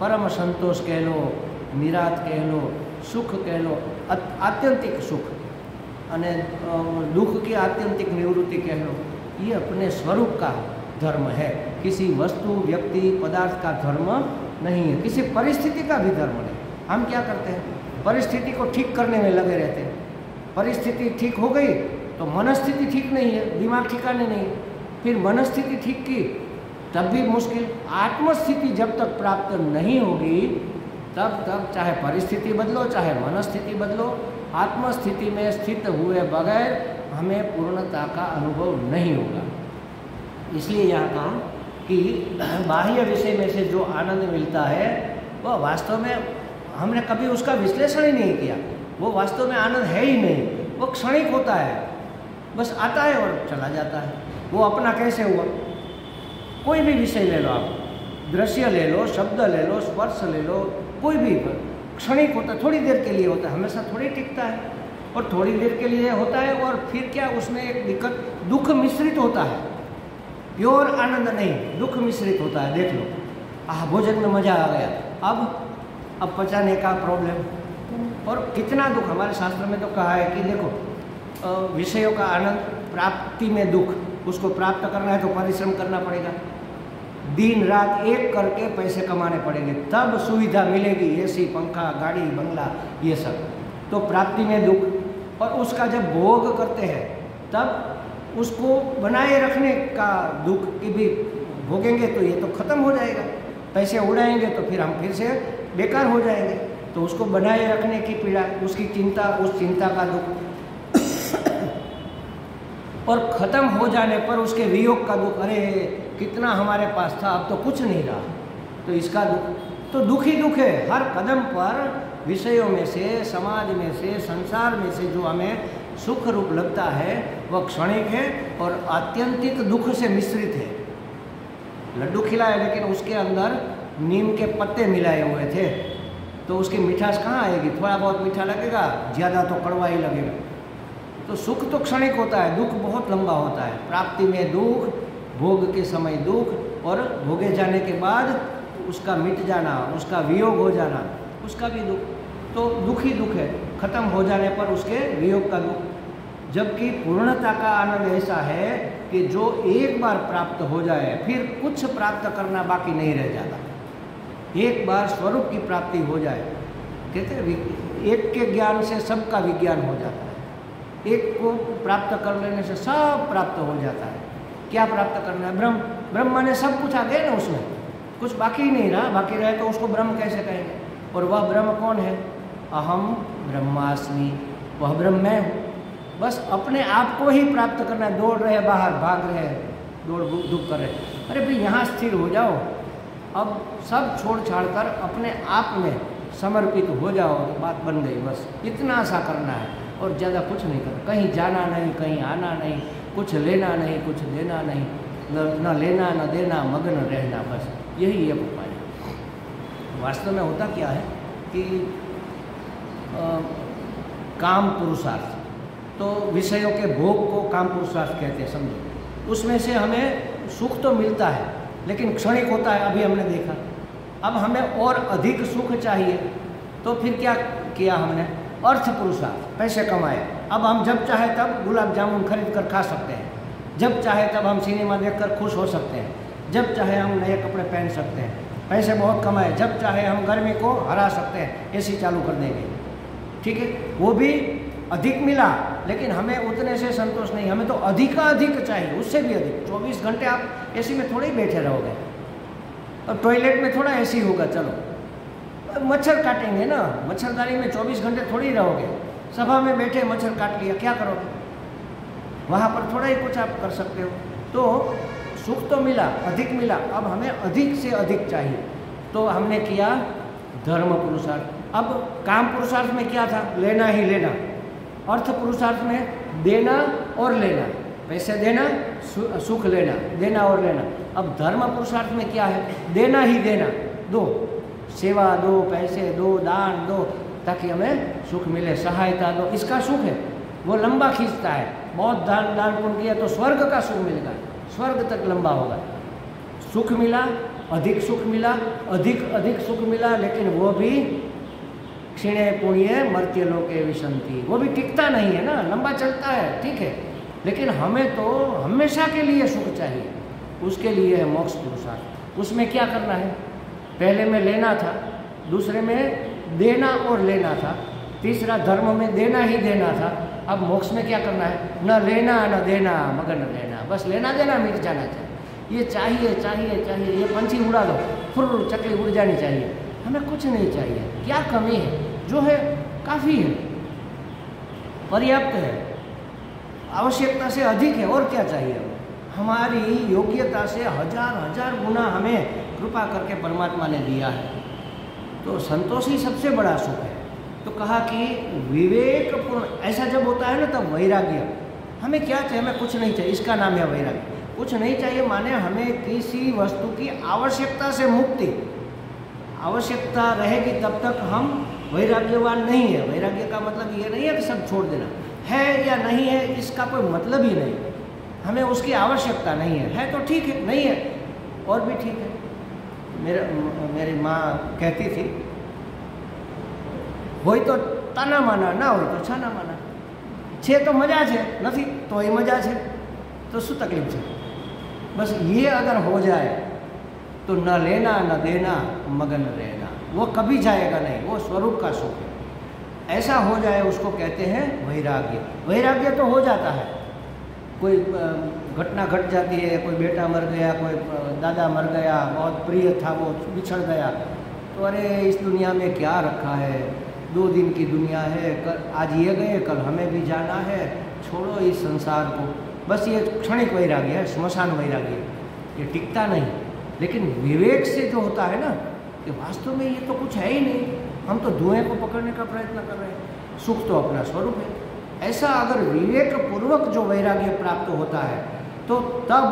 परम संतोष कह लो, निरात कह लो, सुख कह लो, आत्यंतिक सुख અને दुख की आत्यंतिक निवृत्ति कह लो, ये अपने स्वरूप का धर्म है। किसी वस्तु, व्यक्ति, पदार्थ का धर्म नहीं है, किसी परिस्थिति का भी धर्म नहीं। हम क्या करते हैं, परिस्थिति को ठीक करने में लगे रहते हैं। परिस्थिति ठीक हो गई तो मनस्थिति ठीक नहीं है, दिमाग ठिकाने नहीं, फिर मनस्थिति ठीक की तब भी मुश्किल। आत्मस्थिति जब तक प्राप्त नहीं होगी तब तक चाहे परिस्थिति बदलो, चाहे मनस्थिति बदलो, आत्मस्थिति में स्थित हुए बगैर हमें पूर्णता का अनुभव नहीं होगा। इसलिए यहाँ कहा कि बाह्य विषय में से जो आनंद मिलता है वह वास्तव में हमने कभी उसका विश्लेषण ही नहीं किया। वो वास्तव में आनंद है ही नहीं, वो क्षणिक होता है, बस आता है और चला जाता है। वो अपना कैसे हुआ? कोई भी विषय ले लो आप, दृश्य ले लो, शब्द ले लो, स्पर्श ले लो, कोई भी क्षणिक होता है, थोड़ी देर के लिए होता है, हमेशा थोड़ी टिकता है और थोड़ी देर के लिए होता है और फिर क्या उसमें एक दिक्कत, दुख मिश्रित होता है, प्योर आनंद नहीं, दुख मिश्रित होता है। देख लो, भोजन में मजा आ गया, अब पचाने का प्रॉब्लम, और कितना दुख। हमारे शास्त्र में तो कहा है कि देखो विषयों का आनंद, प्राप्ति में दुख, उसको प्राप्त करना है तो परिश्रम करना पड़ेगा, दिन रात एक करके पैसे कमाने पड़ेंगे, तब सुविधा मिलेगी, एसी, पंखा, गाड़ी, बंगला, ये सब। तो प्राप्ति में दुख, और उसका जब भोग करते हैं तब उसको बनाए रखने का दुख कि भी भोगेंगे तो ये तो खत्म हो जाएगा, पैसे उड़ाएंगे तो फिर हम फिर से बेकार हो जाएंगे, तो उसको बनाए रखने की पीड़ा, उसकी चिंता, उस चिंता का दुख, और ख़त्म हो जाने पर उसके वियोग का दुख, अरे कितना हमारे पास था अब तो कुछ नहीं रहा, तो इसका दुख। तो दुख ही दुख है। हर कदम पर विषयों में से, समाज में से, संसार में से जो हमें सुख रूप लगता है वह क्षणिक है और आत्यंतिक दुख से मिश्रित है। लड्डू खिलाए लेकिन उसके अंदर नीम के पत्ते मिलाए हुए थे, तो उसकी मिठास कहाँ आएगी? थोड़ा बहुत मीठा लगेगा, ज़्यादा तो कड़वा ही लगेगा। तो सुख तो क्षणिक होता है, दुख बहुत लंबा होता है। प्राप्ति में दुख, भोग के समय दुख, और भोगे जाने के बाद उसका मिट जाना, उसका वियोग हो जाना, उसका भी दुख। तो दुख ही दुख है, खत्म हो जाने पर उसके वियोग का दुख। जबकि पूर्णता का आनंद ऐसा है कि जो एक बार प्राप्त हो जाए फिर कुछ प्राप्त करना बाकी नहीं रह जाता। एक बार स्वरूप की प्राप्ति हो जाए, कहते हैं एक के ज्ञान से सबका विज्ञान हो जाता है। एक को प्राप्त कर लेने से सब प्राप्त हो जाता है। क्या प्राप्त करना है? ब्रह्म। ब्रह्म ने सब कुछ आ गया ना, उसमें कुछ बाकी ही नहीं रहा। बाकी रहे तो उसको ब्रह्म कैसे कहेंगे? और वह ब्रह्म कौन है? अहम ब्रह्मास्मि, वह ब्रह्म मैं हूँ। बस अपने आप को ही प्राप्त करना है। दौड़ रहे बाहर, भाग रहे, दौड़ धूप कर रहे, अरे भाई यहाँ स्थिर हो जाओ, अब सब छोड़ छाड़ कर अपने आप में समर्पित हो जाओ, तो बात बन गई। बस इतना सा करना है और ज़्यादा कुछ नहीं करना। कहीं जाना नहीं, कहीं आना नहीं, कुछ लेना नहीं, कुछ देना नहीं, न लेना न देना, मग्न रहना, बस यही एक उपाय है। वास्तव में होता क्या है कि काम पुरुषार्थ, तो विषयों के भोग को काम पुरुषार्थ कहते हैं, समझो। उसमें से हमें सुख तो मिलता है लेकिन क्षणिक होता है, अभी हमने देखा। अब हमें और अधिक सुख चाहिए, तो फिर क्या किया हमने? अर्थ पुरुषार्थ, पैसे कमाए। अब हम जब चाहे तब गुलाब जामुन खरीद कर खा सकते हैं, जब चाहे तब हम सिनेमा देखकर खुश हो सकते हैं, जब चाहे हम नए कपड़े पहन सकते हैं। पैसे बहुत कमाए, जब चाहे हम गर्मी को हरा सकते हैं, एसी चालू कर देंगे, ठीक है। वो भी अधिक मिला, लेकिन हमें उतने से संतोष नहीं, हमें तो अधिक चाहिए, उससे भी अधिक। 24 घंटे आप एसी में थोड़े ही बैठे रहोगे, और टॉयलेट में थोड़ा एसी होगा, चलो मच्छर काटेंगे ना, मच्छरदानी में 24 घंटे थोड़ी रहोगे। सभा में बैठे मच्छर काट लिया, क्या करोगे? वहाँ पर थोड़ा ही कुछ आप कर सकते हो। तो सुख तो मिला, अधिक मिला, अब हमें अधिक से अधिक चाहिए, तो हमने किया धर्म पुरुषार्थ। अब काम पुरुषार्थ में क्या था? लेना ही लेना। अर्थ पुरुषार्थ में देना और लेना, पैसे देना, सुख लेना, देना और लेना। अब धर्म पुरुषार्थ में क्या है? देना ही देना, दो, सेवा दो, पैसे दो, दान दो, ताकि हमें सुख मिले, सहायता दो, इसका सुख है। वो लंबा खींचता है। बहुत दान पुण्य किया तो स्वर्ग का सुख मिलेगा, स्वर्ग तक लंबा होगा। सुख मिला, अधिक सुख मिला, अधिक सुख मिला, लेकिन वो भी क्षीणे पुण्य मर्त्य लोके विशंति, वो भी टिकता नहीं है ना, लंबा चलता है, ठीक है, लेकिन हमें तो हमेशा के लिए सुख चाहिए। उसके लिए है मोक्ष पुरुषार्थ। उसमें क्या करना है? पहले में लेना था, दूसरे में देना और लेना था, तीसरा धर्म में देना ही देना था। अब मोक्ष में क्या करना है? न लेना न देना, मगन रहना, बस लेना देना मिट जाना चाहिए। ये चाहिए चाहिए चाहिए, ये पंछी उड़ा दो, फुर चकली उड़ जानी चाहिए, हमें कुछ नहीं चाहिए। क्या कमी है? जो है काफ़ी है, पर्याप्त है, आवश्यकता से अधिक है, और क्या चाहिए? हमारी योग्यता से हजार हजार गुना हमें कृपा करके परमात्मा ने दिया है, तो संतोष ही सबसे बड़ा सुख है। तो कहा कि विवेकपूर्ण ऐसा जब होता है ना, तब वैराग्य, हमें क्या चाहिए? हमें कुछ नहीं चाहिए, इसका नाम है वैराग्य। कुछ नहीं चाहिए माने हमें किसी वस्तु की आवश्यकता से मुक्ति, आवश्यकता रहेगी तब तक हम वैराग्यवान नहीं है। वैराग्य का मतलब ये नहीं है कि सब छोड़ देना, है या नहीं है इसका कोई मतलब ही नहीं, हमें उसकी आवश्यकता नहीं है तो ठीक है, नहीं है और भी ठीक है। मेरी माँ कहती थी, હોય તો તાના માના, ના હોય તો છાના માના, છે તો મજા છે, નથી તો એ મજા છે, तो શું तकलीफ છે? बस ये अगर हो जाए तो न लेना न देना, मगन रहना, वो कभी जाएगा नहीं, वो स्वरूप का सुख है। ऐसा हो जाए उसको कहते हैं वैराग्य। वैराग्य तो हो जाता है, कोई घटना घट जाती है, कोई बेटा मर गया, कोई दादा मर गया, बहुत प्रिय था वो बिछड़ गया, तो अरे इस दुनिया में क्या रखा है, 2 दिन की दुनिया है, कल आज ये गए कल हमें भी जाना है, छोड़ो इस संसार को। बस ये क्षणिक वैराग्य है, श्मशान वैराग्य, ये टिकता नहीं। लेकिन विवेक से जो होता है ना, कि वास्तव में ये तो कुछ है ही नहीं, हम तो धुएं को पकड़ने का प्रयत्न कर रहे हैं, सुख तो अपना स्वरूप है। ऐसा अगर विवेक पूर्वक जो वैराग्य प्राप्त होता है, तो तब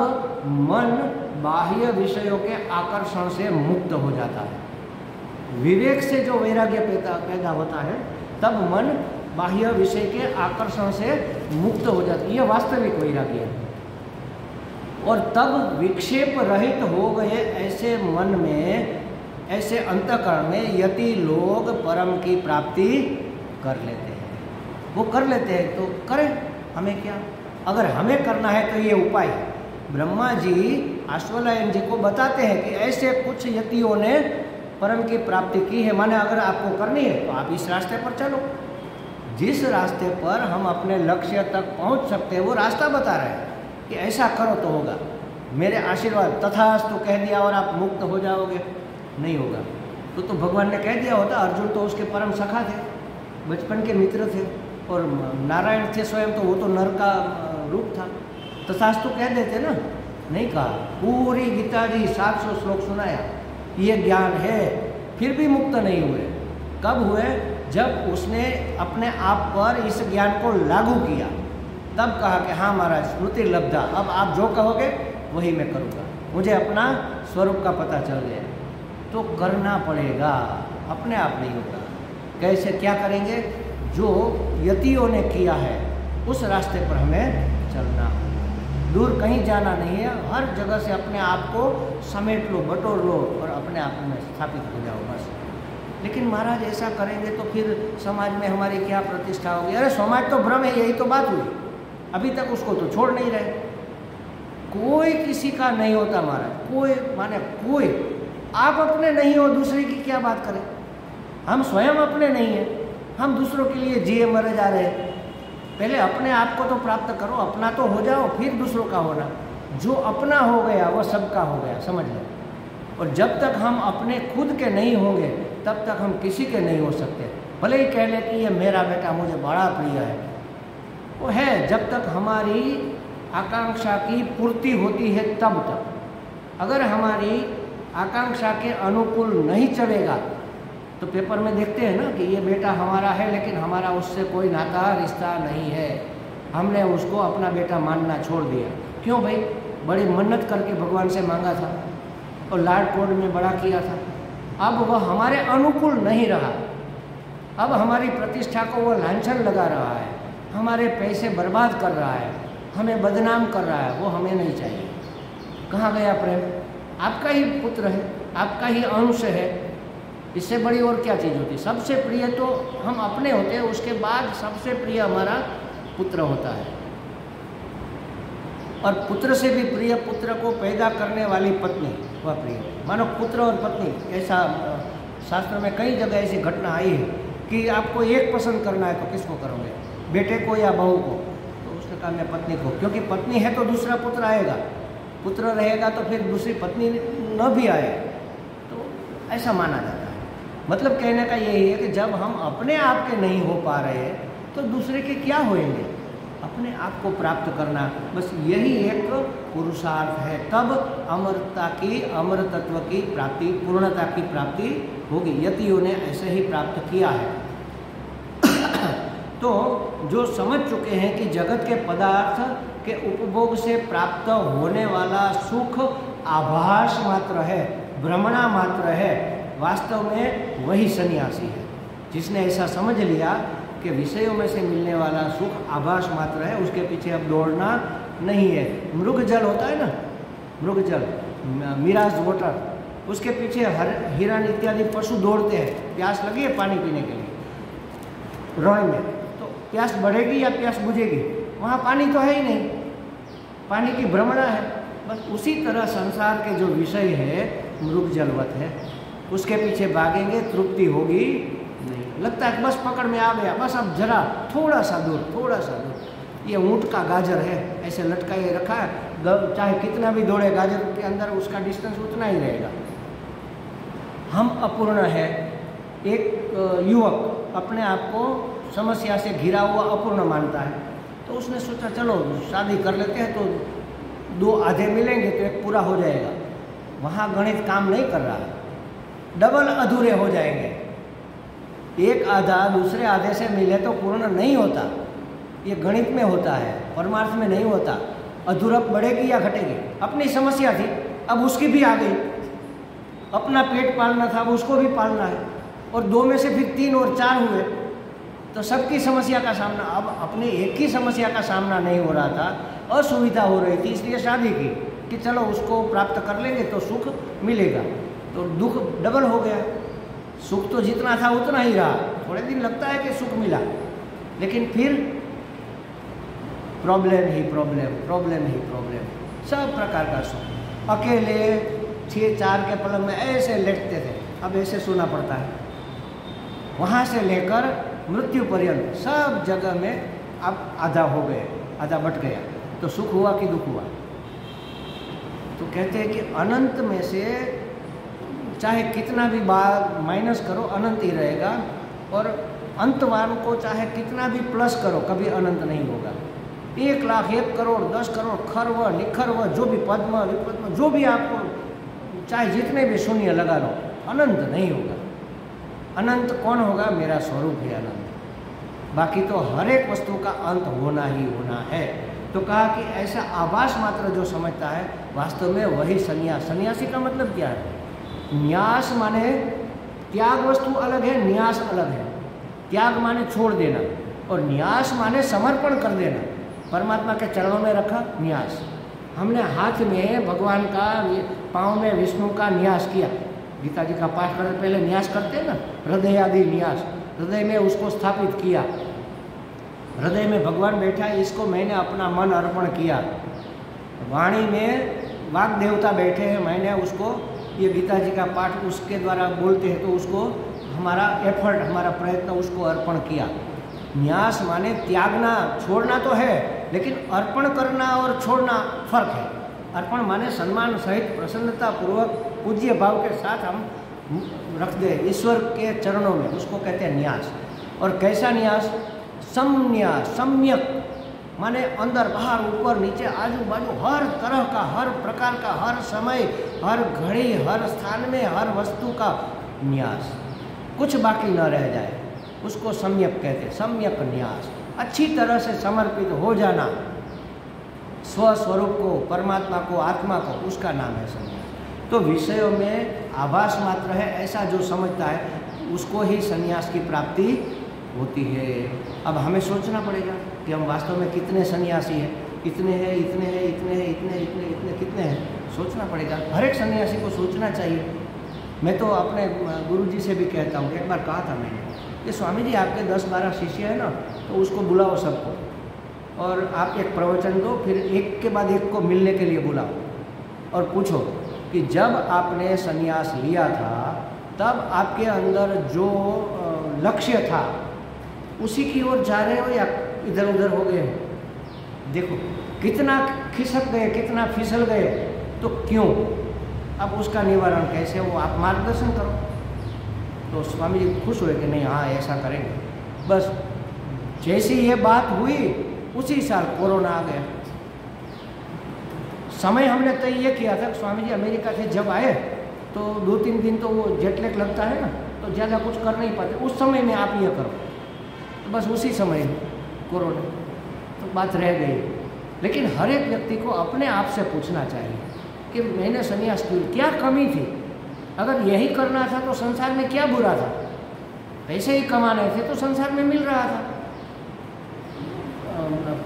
मन बाह्य विषयों के आकर्षण से मुक्त हो जाता है। विवेक से जो वैराग्य पैदा होता है, तब मन बाह्य विषय के आकर्षण से मुक्त हो जाता है, यह वास्तविक वैराग्य है। और तब विक्षेप रहित हो गए ऐसे मन में, ऐसे अंतःकरण में यति लोग परम की प्राप्ति कर लेते हैं। वो कर लेते हैं तो करें, हमें क्या? अगर हमें करना है तो ये उपाय है। ब्रह्मा जी अश्वलायन जी को बताते हैं कि ऐसे कुछ यतियों ने परम की प्राप्ति की है, माने अगर आपको करनी है तो आप इस रास्ते पर चलो। जिस रास्ते पर हम अपने लक्ष्य तक पहुंच सकते हैं वो रास्ता बता रहे हैं कि ऐसा करो तो होगा, मेरे आशीर्वाद तथास्तु कह दिया और आप मुक्त हो जाओगे, नहीं होगा। तो भगवान ने कह दिया होता, अर्जुन तो उसके परम सखा थे, बचपन के मित्र थे, और नारायण थे स्वयं, तो वो तो नर का रूप था, तथास्तु कह देते ना, नहीं कहा। पूरी गीता जी 700 श्लोक सुनाया, ये ज्ञान है, फिर भी मुक्त नहीं हुए। कब हुए? जब उसने अपने आप पर इस ज्ञान को लागू किया, तब कहा कि हाँ महाराज स्मृति लब्धा, अब आप जो कहोगे वही मैं करूँगा, मुझे अपना स्वरूप का पता चल गया। तो करना पड़ेगा, अपने आप नहीं होगा। कैसे, क्या करेंगे? जो यतियों ने किया है उस रास्ते पर हमें चलना, दूर कहीं जाना नहीं है, हर जगह से अपने आप को समेट लो, बटोर लो और अपने आप में स्थापित हो जाओ बस। लेकिन महाराज ऐसा करेंगे तो फिर समाज में हमारी क्या प्रतिष्ठा होगी? अरे समाज तो भ्रम है, यही तो बात हुई। अभी तक उसको तो छोड़ नहीं रहे। कोई किसी का नहीं होता महाराज, कोई माने कोई। आप अपने नहीं हो, दूसरे की क्या बात करें? हम स्वयं अपने नहीं हैं, हम दूसरों के लिए जिए मरे जा रहे हैं। पहले अपने आप को तो प्राप्त करो, अपना तो हो जाओ, फिर दूसरों का होना। जो अपना हो गया वो सबका हो गया, समझ लो। और जब तक हम अपने खुद के नहीं होंगे तब तक हम किसी के नहीं हो सकते। भले ही कह ले कि ये मेरा बेटा मुझे बड़ा प्रिय है, वो है जब तक हमारी आकांक्षा की पूर्ति होती है तब तक। अगर हमारी आकांक्षा के अनुकूल नहीं चलेगा तो पेपर में देखते हैं ना कि ये बेटा हमारा है लेकिन हमारा उससे कोई नाता रिश्ता नहीं है, हमने उसको अपना बेटा मानना छोड़ दिया। क्यों भाई? बड़ी मन्नत करके भगवान से मांगा था और लाड कोड में बड़ा किया था, अब वह हमारे अनुकूल नहीं रहा, अब हमारी प्रतिष्ठा को वो लांछन लगा रहा है, हमारे पैसे बर्बाद कर रहा है, हमें बदनाम कर रहा है, वो हमें नहीं चाहिए। कहाँ गया प्रेम? आपका ही पुत्र है, आपका ही अंश है, इससे बड़ी और क्या चीज़ होती है। सबसे प्रिय तो हम अपने होते हैं, उसके बाद सबसे प्रिय हमारा पुत्र होता है। और पुत्र से भी प्रिय पुत्र को पैदा करने वाली पत्नी वह प्रिय। मानो पुत्र और पत्नी, ऐसा शास्त्र में कई जगह ऐसी घटना आई है कि आपको एक पसंद करना है तो किसको करोगे, बेटे को या बहू को? तो उसने कहा मैं पत्नी को, क्योंकि पत्नी है तो दूसरा पुत्र आएगा, पुत्र रहेगा तो फिर दूसरी पत्नी न भी आए, तो ऐसा माना जाता है। मतलब कहने का यही है कि जब हम अपने आप के नहीं हो पा रहे तो दूसरे के क्या होएंगे। अपने आप को प्राप्त करना, बस यही एक पुरुषार्थ है, तब अमरता की, अमर तत्व की प्राप्ति, पूर्णता की प्राप्ति होगी। यतियों ने ऐसे ही प्राप्त किया है। तो जो समझ चुके हैं कि जगत के पदार्थ के उपभोग से प्राप्त होने वाला सुख आभास मात्र है, भ्रमणा मात्र है, वास्तव में वही सन्यासी है। जिसने ऐसा समझ लिया कि विषयों में से मिलने वाला सुख आभास मात्र है, उसके पीछे अब दौड़ना नहीं है। मृग जल होता है ना, मृग जल, मिराज वाटर, उसके पीछे हिरण इत्यादि पशु दौड़ते हैं। प्यास लगी है पानी पीने के लिए रण में, तो प्यास बढ़ेगी या प्यास बुझेगी? वहाँ पानी तो है ही नहीं, पानी की भ्रमणा है। बस उसी तरह संसार के जो विषय है मृग जलवत है, उसके पीछे भागेंगे, तृप्ति होगी नहीं। लगता है बस पकड़ में आ गया, बस अब जरा थोड़ा सा दूर, थोड़ा सा दूर। ये ऊँट का गाजर है, ऐसे लटकाए रखा है, चाहे कितना भी दौड़े गाजर के अंदर, उसका डिस्टेंस उतना ही रहेगा। हम अपूर्ण है। एक युवक अपने आप को समस्या से घिरा हुआ अपूर्ण मानता है, तो उसने सोचा चलो शादी कर लेते हैं, तो 2 आधे मिलेंगे तो एक पूरा हो जाएगा। वहाँ गणित काम नहीं कर रहा है, डबल अधूरे हो जाएंगे। एक आधा दूसरे आधे से मिले तो पूर्ण नहीं होता, ये गणित में होता है, परमार्थ में नहीं होता। अधूरप बढ़ेगी या घटेगी? अपनी समस्या थी, अब उसकी भी आ गई। अपना पेट पालना था, अब उसको भी पालना है, और 2 में से फिर 3 और 4 हुए, तो सबकी समस्या का सामना। अब अपने एक ही समस्या का सामना नहीं हो रहा था, असुविधा हो रही थी, इसलिए शादी की कि चलो उसको प्राप्त कर लेंगे तो सुख मिलेगा। तो दुख डबल हो गया। सुख तो जितना था उतना ही रहा, थोड़े दिन लगता है कि सुख मिला, लेकिन फिर प्रॉब्लम ही प्रॉब्लम, प्रॉब्लम ही प्रॉब्लम, सब प्रकार का सुख। अकेले 6-4 के पलंग में ऐसे लेटते थे, अब ऐसे सोना पड़ता है। वहाँ से लेकर मृत्यु पर्यंत सब जगह में अब आधा हो गए, आधा बट गया। तो सुख हुआ कि दुख हुआ? तो कहते हैं कि अनंत में से चाहे कितना भी बार माइनस करो, अनंत ही रहेगा, और अंतवान को चाहे कितना भी प्लस करो, कभी अनंत नहीं होगा। 1 लाख, 1 करोड़, 10 करोड़, खर्व निखर्व, जो भी पद्म विपद्म, जो भी आपको चाहे जितने भी शून्य लगा लो, अनंत नहीं होगा। अनंत कौन होगा? मेरा स्वरूप है अनंत। बाकी तो हर एक वस्तु का अंत होना ही होना है। तो कहा कि ऐसा आभास मात्र जो समझता है, वास्तव में वही सन्यास। सन्यासी का मतलब क्या है? न्यास माने त्याग, वस्तु अलग है, न्यास अलग है। त्याग माने छोड़ देना, और न्यास माने समर्पण कर देना। परमात्मा के चरणों में रखा, न्यास। हमने हाथ में भगवान का, पाँव में विष्णु का न्यास किया। गीता जी का पाठ करने पहले न्यास करते हैं ना, हृदय आदि न्यास। हृदय में उसको स्थापित किया, हृदय में भगवान बैठा है, इसको मैंने अपना मन अर्पण किया। वाणी में वाग देवता बैठे हैं, मैंने उसको, ये गीता जी का पाठ उसके द्वारा बोलते हैं, तो उसको हमारा एफर्ट, हमारा प्रयत्न उसको अर्पण किया। न्यास माने त्यागना, छोड़ना तो है, लेकिन अर्पण करना और छोड़ना फर्क है। अर्पण माने सम्मान सहित प्रसन्नता पूर्वक पूज्य भाव के साथ हम रख दे ईश्वर के चरणों में, उसको कहते हैं न्यास। और कैसा न्यास? सम्न्यास, सम्यक माने अंदर बाहर ऊपर नीचे आजू बाजू हर तरह का, हर प्रकार का, हर समय, हर घड़ी, हर स्थान में हर वस्तु का न्यास, कुछ बाकी न रह जाए, उसको सम्यक कहते हैं। सम्यक न्यास, अच्छी तरह से समर्पित हो जाना स्वस्वरूप को, परमात्मा को, आत्मा को, उसका नाम है संन्यास। तो विषयों में आभास मात्र है ऐसा जो समझता है, उसको ही संन्यास की प्राप्ति होती है। अब हमें सोचना पड़ेगा कि हम वास्तव में कितने सन्यासी हैं, इतने हैं, इतने हैं, इतने हैं, इतने, इतने, इतने, कितने हैं। सोचना पड़ेगा, हर एक सन्यासी को सोचना चाहिए। मैं तो अपने गुरुजी से भी कहता हूँ, एक बार कहा था मैंने कि स्वामी जी आपके 10-12 शिष्य हैं ना, तो उसको बुलाओ सबको, और आप एक प्रवचन दो, फिर एक के बाद एक को मिलने के लिए बुलाओ और पूछो कि जब आपने संन्यास लिया था तब आपके अंदर जो लक्ष्य था उसी की ओर जा रहे हो या इधर उधर हो गए? देखो कितना खिसक गए, कितना फिसल गए, तो क्यों? अब उसका निवारण कैसे हो, आप मार्गदर्शन करो। तो स्वामी जी खुश हुए कि नहीं, हाँ ऐसा करेंगे। बस जैसी ये बात हुई उसी साल कोरोना आ गया। समय हमने तय ये किया था कि स्वामी जी अमेरिका से जब आए तो 2-3 दिन तो वो जेटलैग लगता है ना, तो ज़्यादा कुछ कर नहीं पाते, उस समय में आप ये करो। तो बस उसी समय कोरोना, तो बात रह गई। लेकिन हर एक व्यक्ति को अपने आप से पूछना चाहिए कि मैंने संन्यास क्यों, क्या कमी थी? अगर यही करना था तो संसार में क्या बुरा था? पैसे ही कमाने थे तो संसार में मिल रहा था।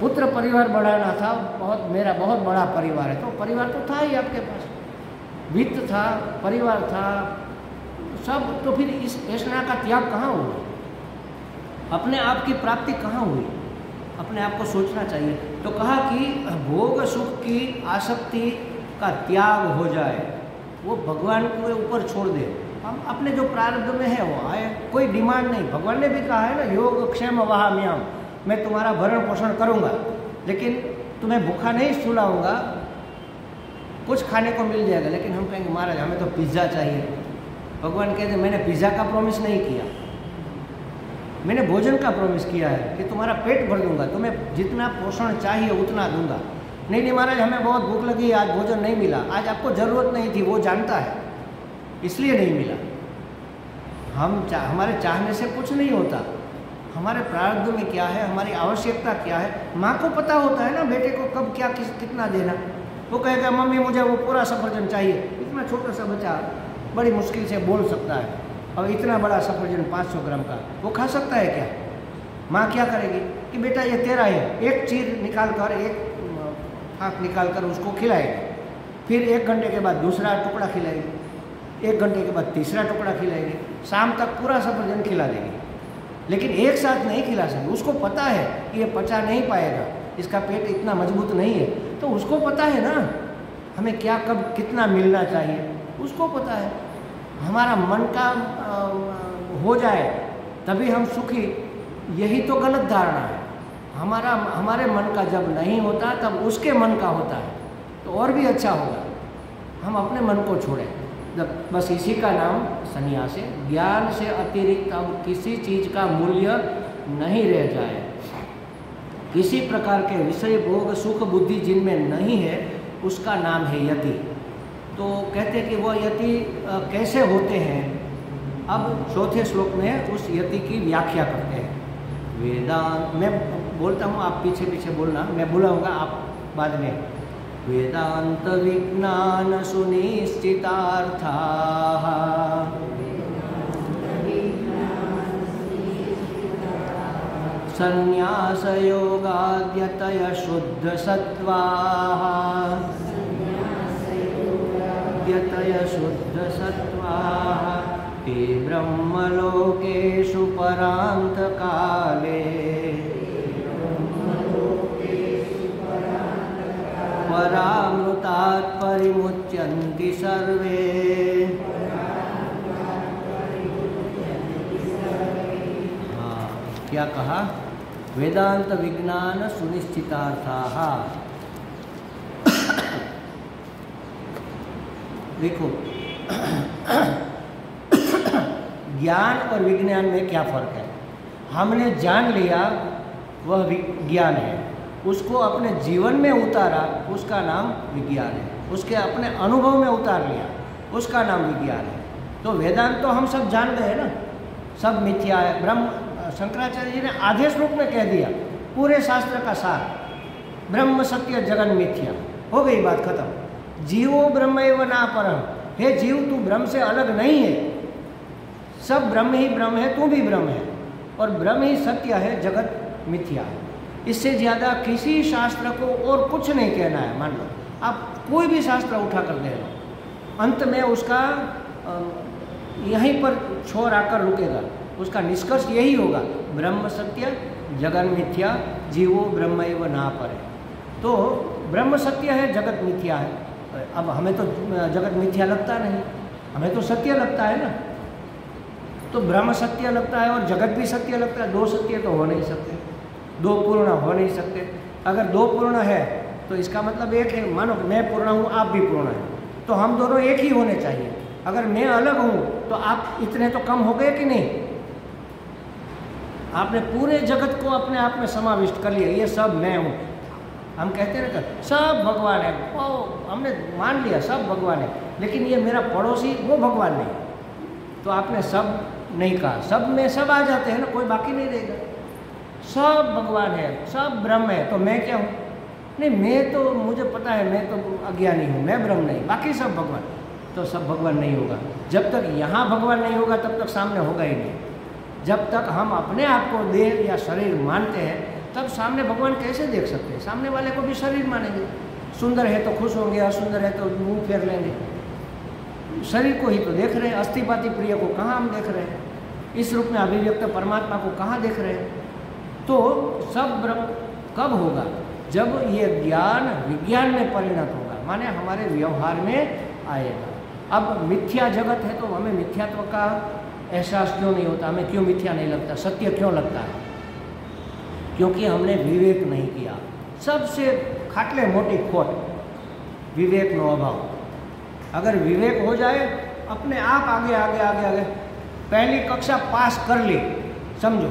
पुत्र परिवार बढ़ाना था, मेरा बहुत बड़ा परिवार है, तो परिवार तो था ही आपके पास, वित्त था, परिवार था, सब। तो फिर इस ऐसा का त्याग कहाँ हुआ? अपने आप की प्राप्ति कहाँ हुई? अपने आप को सोचना चाहिए। तो कहा कि भोग सुख की आसक्ति का त्याग हो जाए, वो भगवान के ऊपर छोड़ दे। हम अपने जो प्रारब्ध में है वो आए, कोई डिमांड नहीं। भगवान ने भी कहा है ना, योग क्षेम वहाम्याम, मैं तुम्हारा भरण पोषण करूँगा, लेकिन तुम्हें भूखा नहीं सुलाऊंगा, कुछ खाने को मिल जाएगा। लेकिन हम कहेंगे महाराज हमें तो पिज़्ज़ा चाहिए। भगवान कहते मैंने पिज़्ज़ा का प्रॉमिस नहीं किया, मैंने भोजन का प्रॉमिस किया है कि तुम्हारा पेट भर दूंगा, तुम्हें जितना पोषण चाहिए उतना दूंगा। नहीं महाराज हमें बहुत भूख लगी, आज भोजन नहीं मिला। आज आपको ज़रूरत नहीं थी, वो जानता है, इसलिए नहीं मिला। हमारे चाहने से कुछ नहीं होता, हमारे प्रारब्ध में क्या है, हमारी आवश्यकता क्या है। माँ को पता होता है ना बेटे को कब क्या कितना देना। वो कहेगा मम्मी मुझे वो पूरा सफरजन चाहिए। इतना छोटा सा बच्चा बड़ी मुश्किल से बोल सकता है, और इतना बड़ा सफरजन 500 ग्राम का वो खा सकता है क्या? माँ क्या करेगी कि बेटा ये तेरा है, एक चीर निकाल कर, एक फाँक निकाल कर उसको खिलाएगी। फिर 1 घंटे के बाद दूसरा टुकड़ा खिलाएगी, 1 घंटे के बाद तीसरा टुकड़ा खिलाएगी, शाम तक पूरा सफरजन खिला देगी। लेकिन एक साथ नहीं खिला सकती, उसको पता है कि ये पचा नहीं पाएगा, इसका पेट इतना मजबूत नहीं है। तो उसको पता है ना हमें क्या कब कितना मिलना चाहिए, उसको पता है। हमारा मन का हो जाए तभी हम सुखी, यही तो गलत धारणा है। हमारे मन का जब नहीं होता तब उसके मन का होता है, तो और भी अच्छा होगा। हम अपने मन को छोड़ें, बस इसी का नाम संन्यास है। ज्ञान से अतिरिक्त अब किसी चीज़ का मूल्य नहीं रह जाए। किसी प्रकार के विषय भोग सुख बुद्धि जिनमें नहीं है उसका नाम है यति। तो कहते हैं कि वह यति कैसे होते हैं। अब 4थे श्लोक में उस यति की व्याख्या करते हैं। वेदांत, मैं बोलता हूँ आप पीछे पीछे बोलना, मैं बुलाऊंगा आप बाद में। वेदांत विज्ञान सुनिश्चितार्थाः संन्यास योगाद्यतय शुद्ध सत्वाः ते ब्रह्मलोकेषु परान्तकाले परामृतात् परिमुच्यन्ति सर्वे। हाँ, क्या कहा? वेदांत विज्ञान सुनिश्चितार्थाः। देखो ज्ञान और विज्ञान में क्या फ़र्क है। हमने जान लिया वह ज्ञान है, उसको अपने जीवन में उतारा उसका नाम विज्ञान है, उसके अपने अनुभव में उतार लिया उसका नाम विज्ञान है। तो वेदांत तो हम सब जान गए ना, सब मिथ्या है। ब्रह्म शंकराचार्य जी ने आधे श्लोक में कह दिया पूरे शास्त्र का सार, ब्रह्म सत्य जगन मिथ्या, हो गई बात खत्म। जीवो ब्रह्मैव ना परम, हे जीव तू ब्रह्म से अलग नहीं है, सब ब्रह्म ही ब्रह्म है, तू भी ब्रह्म है, और ब्रह्म ही सत्य है, जगत मिथ्या है। इससे ज़्यादा किसी शास्त्र को और कुछ नहीं कहना है। मान लो आप कोई भी शास्त्र उठा कर दे लो, अंत में उसका यहीं पर छोर आकर रुकेगा। उसका निष्कर्ष यही होगा, ब्रह्म सत्य जगन मिथ्या, जीवो ब्रह्मैव ना परे। तो ब्रह्म सत्य है, जगत मिथ्या है। अब हमें तो जगत मिथ्या लगता नहीं, हमें तो सत्य लगता है ना। तो ब्रह्म सत्य लगता है और जगत भी सत्य लगता है। दो सत्य तो हो नहीं सकते, दो पूर्ण हो नहीं सकते। अगर दो पूर्ण है तो इसका मतलब एक है, मानो मैं पूर्ण हूँ, आप भी पूर्ण हैं, तो हम दोनों एक ही होने चाहिए। अगर मैं अलग हूँ तो आप इतने तो कम हो गए कि नहीं? आपने पूरे जगत को अपने आप में समाविष्ट कर लिया, ये सब मैं हूँ। हम कहते हैं ना सब भगवान है, वो हमने मान लिया सब भगवान है, लेकिन ये मेरा पड़ोसी वो भगवान नहीं। तो आपने सब नहीं कहा, सब में सब आ जाते हैं ना, कोई बाकी नहीं रहेगा। सब भगवान है, सब ब्रह्म है, तो मैं क्या हूँ? नहीं, मैं तो, मुझे पता है मैं तो अज्ञानी हूँ, मैं ब्रह्म नहीं, बाकी सब भगवान। तो सब भगवान नहीं होगा। जब तक यहाँ भगवान नहीं होगा तब तक सामने होगा ही नहीं। जब तक हम अपने आप को देह या शरीर मानते हैं तब सामने भगवान कैसे देख सकते हैं? सामने वाले को भी शरीर मानेंगे। सुंदर है तो खुश होंगे, असुंदर है तो मुंह फेर लेंगे। शरीर को ही तो देख रहे हैं, अस्थिपाति प्रिय को कहाँ हम देख रहे हैं? इस रूप में अभिव्यक्त परमात्मा को कहाँ देख रहे हैं? तो सब ब्रह्म कब होगा? जब ये ज्ञान विज्ञान में परिणत होगा, माने हमारे व्यवहार में आएगा। अब मिथ्या जगत है तो हमें मिथ्यात्व का एहसास क्यों नहीं होता? हमें क्यों मिथ्या नहीं लगता? सत्य क्यों लगता है? क्योंकि हमने विवेक नहीं किया। सबसे खाटले मोटी खोट विवेक नो अभाव। अगर विवेक हो जाए, अपने आप आगे आगे आगे आगे। पहली कक्षा पास कर ली, समझो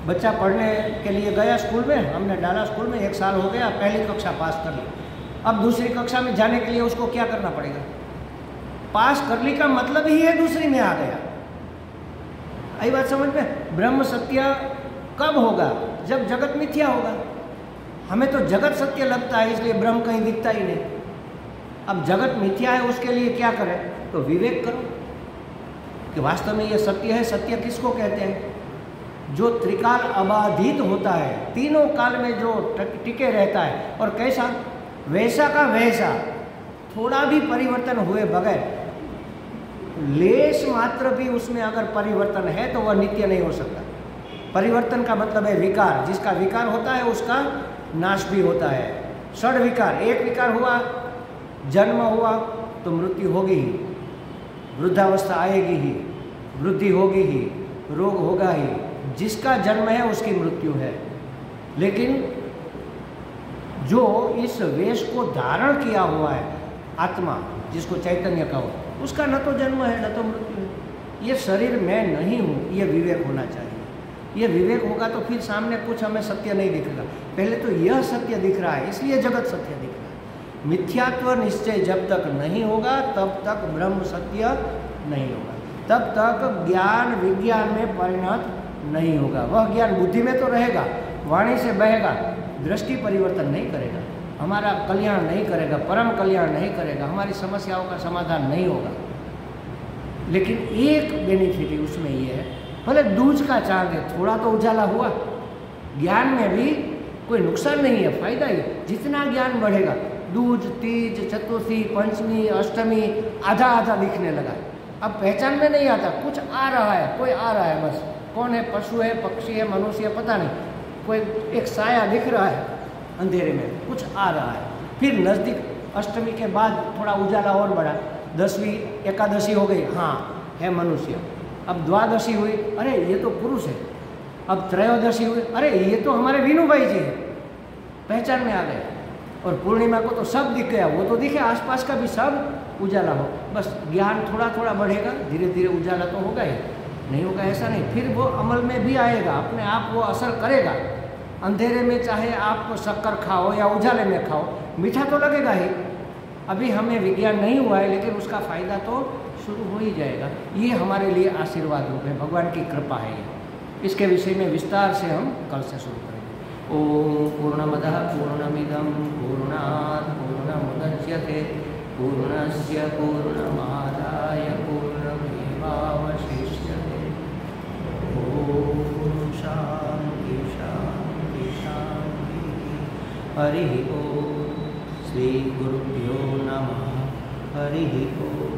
बच्चा पढ़ने के लिए गया स्कूल में, हमने डाला स्कूल में, 1 साल हो गया, पहली कक्षा पास कर ली। अब दूसरी कक्षा में जाने के लिए उसको क्या करना पड़ेगा? पास कर ली का मतलब ही है दूसरी में आ गया। आई बात समझ में? ब्रह्म सत्य कब होगा? जब जगत मिथ्या होगा। हमें तो जगत सत्य लगता है, इसलिए ब्रह्म कहीं दिखता ही नहीं। अब जगत मिथ्या है, उसके लिए क्या करें? तो विवेक करो कि वास्तव में ये सत्य है। सत्य किसको कहते हैं? जो त्रिकाल अबाधित होता है, तीनों काल में जो टिके रहता है। और कैसा? वैसा का वैसा, थोड़ा भी परिवर्तन हुए बगैर, लेश मात्र भी उसमें अगर परिवर्तन है तो वह नित्य नहीं हो सकता। परिवर्तन का मतलब है विकार। जिसका विकार होता है उसका नाश भी होता है। षड विकार, एक विकार हुआ, जन्म हुआ तो मृत्यु होगी ही, वृद्धावस्था आएगी ही, वृद्धि होगी ही, रोग होगा ही। जिसका जन्म है उसकी मृत्यु है। लेकिन जो इस वेश को धारण किया हुआ है, आत्मा जिसको चैतन्य कहो, उसका न तो जन्म है न तो मृत्यु है। ये शरीर मैं नहीं हूँ, ये विवेक होना चाहिए। ये विवेक होगा तो फिर सामने कुछ हमें सत्य नहीं दिखेगा। पहले तो यह सत्य दिख रहा है, इसलिए जगत सत्य दिख रहा है। मिथ्यात्व निश्चय जब तक नहीं होगा तब तक ब्रह्म सत्य नहीं होगा, तब तक ज्ञान विज्ञान में परिणत नहीं होगा। वह ज्ञान बुद्धि में तो रहेगा, वाणी से बहेगा, दृष्टि परिवर्तन नहीं करेगा, हमारा कल्याण नहीं करेगा, परम कल्याण नहीं करेगा, हमारी समस्याओं का समाधान नहीं होगा। लेकिन एक बेनिफिट ही उसमें ये है, भले दूज का चांद है, थोड़ा तो उजाला हुआ। ज्ञान में भी कोई नुकसान नहीं है, फायदा ही। जितना ज्ञान बढ़ेगा, दूज, तीज, चतुर्थी, पंचमी, अष्टमी आधा आधा दिखने लगा। अब पहचान में नहीं आता, कुछ आ रहा है, कोई आ रहा है, बस कौन है? पशु है, पक्षी है, मनुष्य है, पता नहीं। कोई एक साया दिख रहा है अंधेरे में, कुछ आ रहा है। फिर नज़दीक अष्टमी के बाद थोड़ा उजाला और बढ़ा, 10वीं एकादशी हो गई, हाँ है मनुष्य। अब द्वादशी हुई, अरे ये तो पुरुष है। अब त्रयोदशी हुई, अरे ये तो हमारे वीनू भाई जी है, पहचान में आ गए। और पूर्णिमा को तो सब दिख गया, वो तो दिखे, आसपास का भी सब उजाला हो। बस ज्ञान थोड़ा थोड़ा बढ़ेगा, धीरे धीरे उजाला तो होगा ही, नहीं होगा ऐसा नहीं। फिर वो अमल में भी आएगा, अपने आप वो असर करेगा। अंधेरे में चाहे आप शक्कर खाओ या उजाले में खाओ, मीठा तो लगेगा ही। अभी हमें विज्ञान नहीं हुआ है, लेकिन उसका फ़ायदा तो शुरू हो ही जाएगा। ये हमारे लिए आशीर्वाद रूप है, भगवान की कृपा है ये। इसके विषय में विस्तार से हम कल से शुरू करेंगे। ओम पूर्णमदः पूर्णमिदं पूर्णात् पूर्णमुदच्यते पूर्णस्य पूर्णमादाय पूर्णमेवावशिष्यते। ओम शांति शांति शांति। हरि ओम। श्री गुरुभ्यो नमः। हरि ओम।